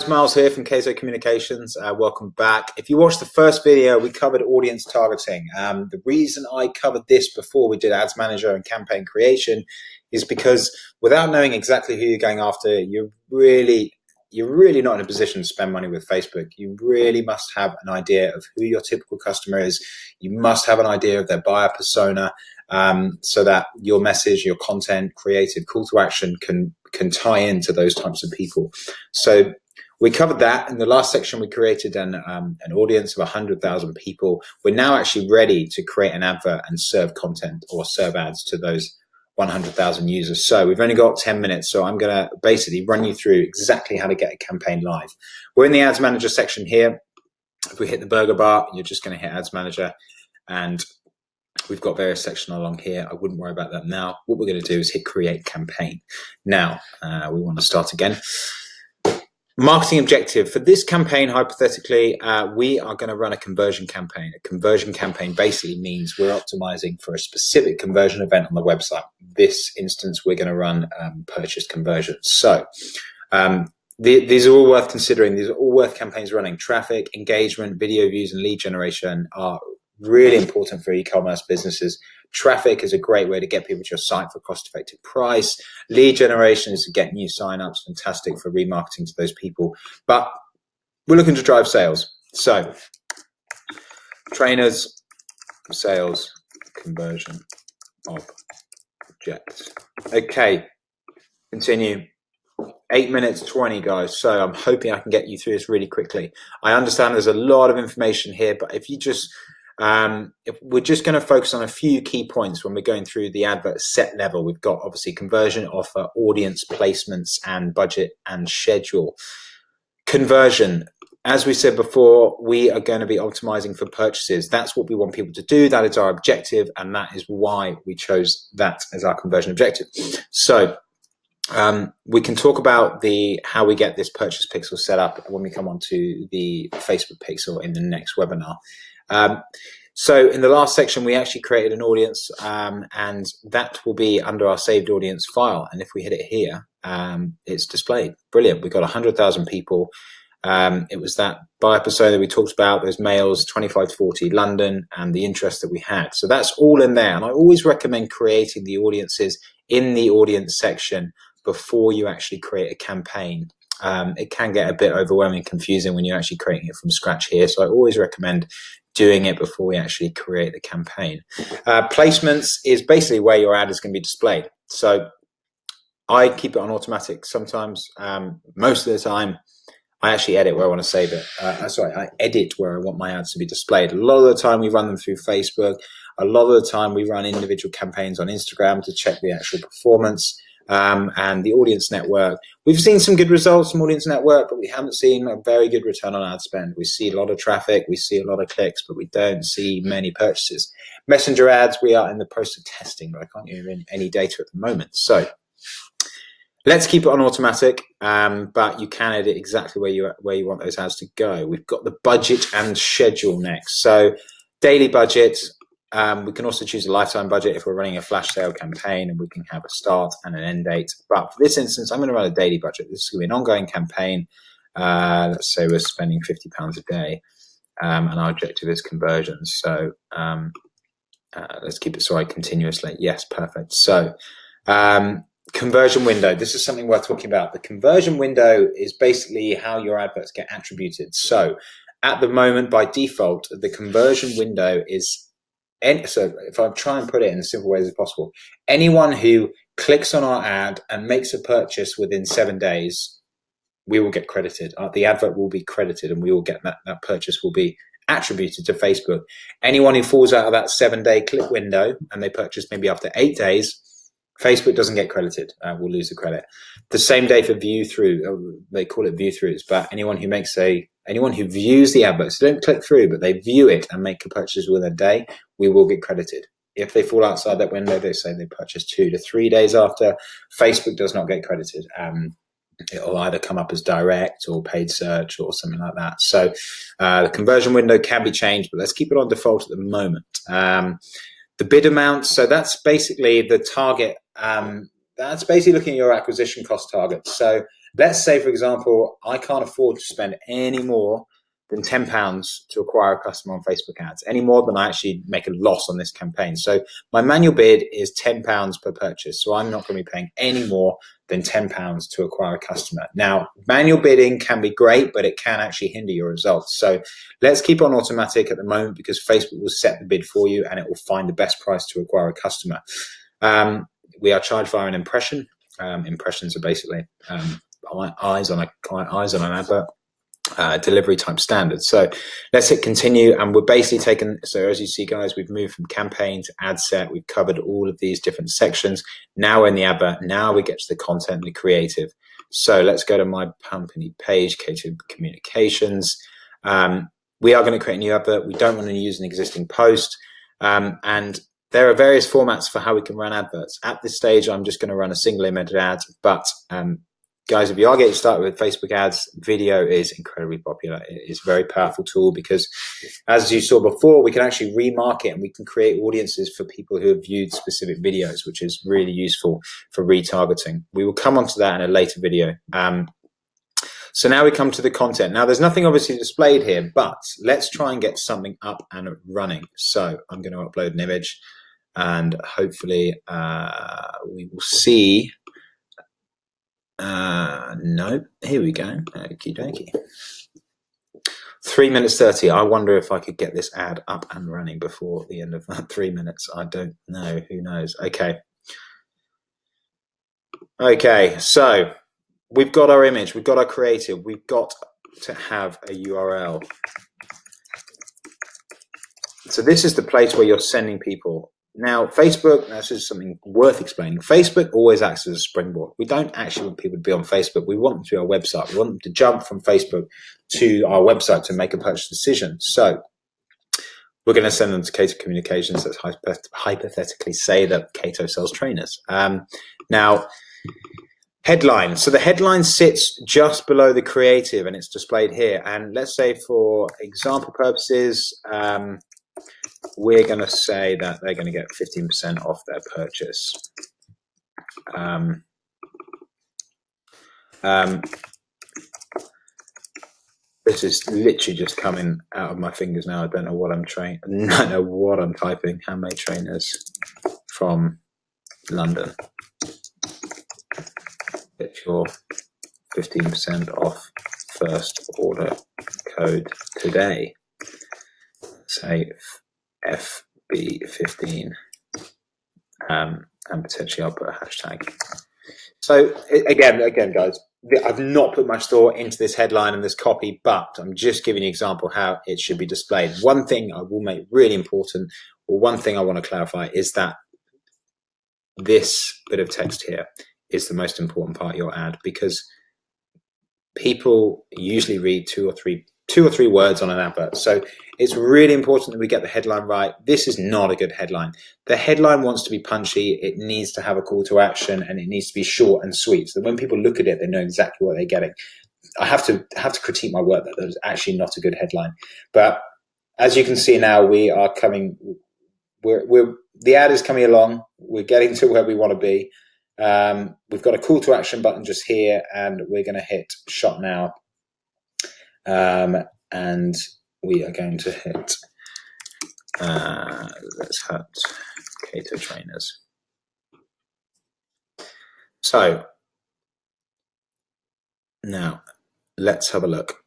Miles here from Kaizo Communications. Welcome back. If you watched the first video, we covered audience targeting. The reason I covered this before we did Ads Manager and campaign creation is because without knowing exactly who you're going after, you're really not in a position to spend money with Facebook. You really must have an idea of who your typical customer is. You must have an idea of their buyer persona, so that your message, your content, creative call to action can tie into those types of people. So we covered that in the last section. We created an audience of 100,000 people. We're now actually ready to create an advert and serve content or serve ads to those 100,000 users. So we've only got 10 minutes. So I'm going to basically run you through exactly how to get a campaign live. We're in the Ads Manager section here. If we hit the burger bar, you're just going to hit Ads Manager, and we've got various sections along here. I wouldn't worry about that now. What we're going to do is hit Create Campaign. Now, we want to start again. Marketing objective. For this campaign, hypothetically, we are going to run a conversion campaign. A conversion campaign basically means we're optimizing for a specific conversion event on the website. This instance, we're going to run purchase conversions. So these are all worth considering. These are all worth campaigns running. Traffic, engagement, video views, and lead generation are really important for e-commerce businesses. Traffic is a great way to get people to your site for a cost-effective price. Lead generation is to get new signups, fantastic for remarketing to those people. But we're looking to drive sales. So trainers, sales, conversion object. Okay, continue. 8 minutes 20, guys. So I'm hoping I can get you through this really quickly. I understand there's a lot of information here, but if you just if we're just going to focus on a few key points when we're going through the advert set level. We've got obviously conversion, offer, audience, placements, and budget and schedule. Conversion, as we said before, we are going to be optimizing for purchases. That's what we want people to do. That is our objective, and that is why we chose that as our conversion objective. So we can talk about how we get this purchase pixel set up when we come on to the Facebook pixel in the next webinar. So in the last section, we actually created an audience, and that will be under our saved audience file. And if we hit it here, it's displayed. Brilliant. We've got 100,000 people. It was that buyer persona we talked about, those males, 25 to 40, London, and the interest that we had. So that's all in there. And I always recommend creating the audiences in the audience section before you actually create a campaign. It can get a bit overwhelming and confusing when you're actually creating it from scratch here. So I always recommend doing it before we actually create the campaign. Placements is basically where your ad is going to be displayed. So I keep it on automatic sometimes. Most of the time, I actually edit where I want to save it. I edit where I want my ads to be displayed. A lot of the time we run them through Facebook. A lot of the time we run individual campaigns on Instagram to check the actual performance. And the audience network. We've seen some good results from audience network, but we haven't seen a very good return on ad spend. We see a lot of traffic, we see a lot of clicks, but we don't see many purchases. Messenger ads, we are in the process of testing, but I can't give you any data at the moment. So let's keep it on automatic, but you can edit exactly where you want those ads to go. We've got the budget and schedule next. So daily budget. We can also choose a lifetime budget if we're running a flash sale campaign, and we can have a start and an end date. But for this instance, I'm going to run a daily budget. This is going to be an ongoing campaign. Let's say we're spending £50 a day, and our objective is conversions. So let's keep it continuously. Yes, perfect. So conversion window. This is something worth talking about. The conversion window is basically how your adverts get attributed. So at the moment, by default, the conversion window is so if I try and put it in as simple ways as possible, anyone who clicks on our ad and makes a purchase within 7 days, we will get credited. The advert will be credited, and we will get that purchase will be attributed to Facebook. Anyone who falls out of that 7-day click window and they purchase maybe after 8 days, Facebook doesn't get credited. We'll lose the credit. The same day for view through. They call it view throughs, but anyone who views the advert, so don't click through, but they view it and make a purchase within a day, we will get credited. If they fall outside that window, they say they purchased 2 to 3 days after, Facebook does not get credited. It'll either come up as direct or paid search or something like that. So the conversion window can be changed, but let's keep it on default at the moment. The bid amount, so that's basically the target. That's basically looking at your acquisition cost target. So let's say, for example, I can't afford to spend any more than £10 to acquire a customer on Facebook ads, any more than I actually make a loss on this campaign. So my manual bid is £10 per purchase. So I'm not going to be paying any more than £10 to acquire a customer. Now, manual bidding can be great, but it can actually hinder your results. So let's keep on automatic at the moment, because Facebook will set the bid for you and it will find the best price to acquire a customer. We are charged via an impression. Impressions are basically eyes on an advert. Delivery type standards. So let's hit continue, and we're basically taking, so as you see guys, we've moved from campaign to ad set. We've covered all of these different sections. Now we're in the advert. Now we get to the content and the creative. So let's go to my company page, K2 Communications. We are going to create a new advert. We don't want to use an existing post. And there are various formats for how we can run adverts. At this stage, I'm just going to run a single image ad, but guys, if you are getting started with Facebook ads, video is incredibly popular. It is a very powerful tool because, as you saw before, we can actually remarket and we can create audiences for people who have viewed specific videos, which is really useful for retargeting. We will come onto that in a later video. So now we come to the content. Now, there's nothing obviously displayed here, but let's try and get something up and running. So I'm going to upload an image, and hopefully we will see. No, here we go. Okie dokie. 3 minutes 30. I wonder if I could get this ad up and running before the end of that 3 minutes. I don't know. Who knows? Okay. Okay, so we've got our image. We've got our creative. We've got to have a URL. So this is the place where you're sending people. Now, Facebook, this is something worth explaining. Facebook always acts as a springboard. We don't actually want people to be on Facebook. We want them to be on our website. We want them to jump from Facebook to our website to make a purchase decision. So we're going to send them to K2 Communications. Let's hypothetically say that K2 sells trainers. Now, headline. So the headline sits just below the creative, and it's displayed here. And let's say, for example purposes, we're going to say that they're going to get 15% off their purchase. This is literally just coming out of my fingers now. I don't know what I'm typing. Handmade trainers from London. Get your 15% off first order code today. Say FB15, and potentially I'll put a hashtag. So again, guys, I've not put much thought into this headline and this copy, but I'm just giving you an example how it should be displayed. One thing I will make really important, or one thing I want to clarify, is that this bit of text here is the most important part of your ad, because people usually read two or three words on an advert. So it's really important that we get the headline right. This is not a good headline. The headline wants to be punchy. It needs to have a call to action, and it needs to be short and sweet, so that when people look at it, they know exactly what they're getting. I have to critique my work. That was actually not a good headline. But as you can see now, we are coming. The ad is coming along. We're getting to where we want to be. We've got a call to action button just here, and we're going to hit shop now. And we are going to hit, let's hit K2 trainers. So now let's have a look.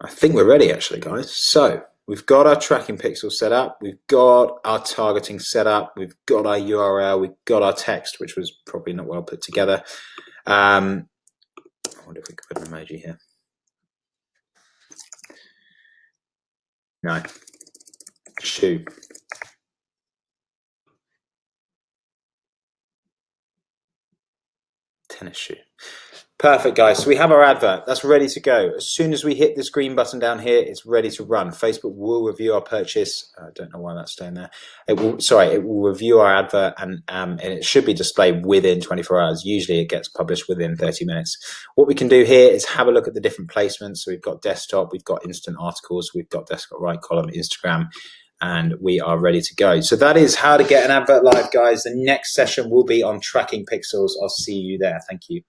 I think we're ready actually, guys. So we've got our tracking pixel set up. We've got our targeting set up. We've got our URL. We've got our text, which was probably not well put together. I wonder if we could put an emoji here. No. Shoe. Tennis shoe. Perfect, guys. So we have our advert. That's ready to go. As soon as we hit this green button down here, it's ready to run. Facebook will review our purchase. I don't know why that's staying there. It will review our advert, and it should be displayed within 24 hours. Usually it gets published within 30 minutes. What we can do here is have a look at the different placements. So we've got desktop, we've got instant articles, we've got desktop right column, Instagram. and we are ready to go. So that is how to get an advert live, guys. The next session will be on tracking pixels. I'll see you there. Thank you.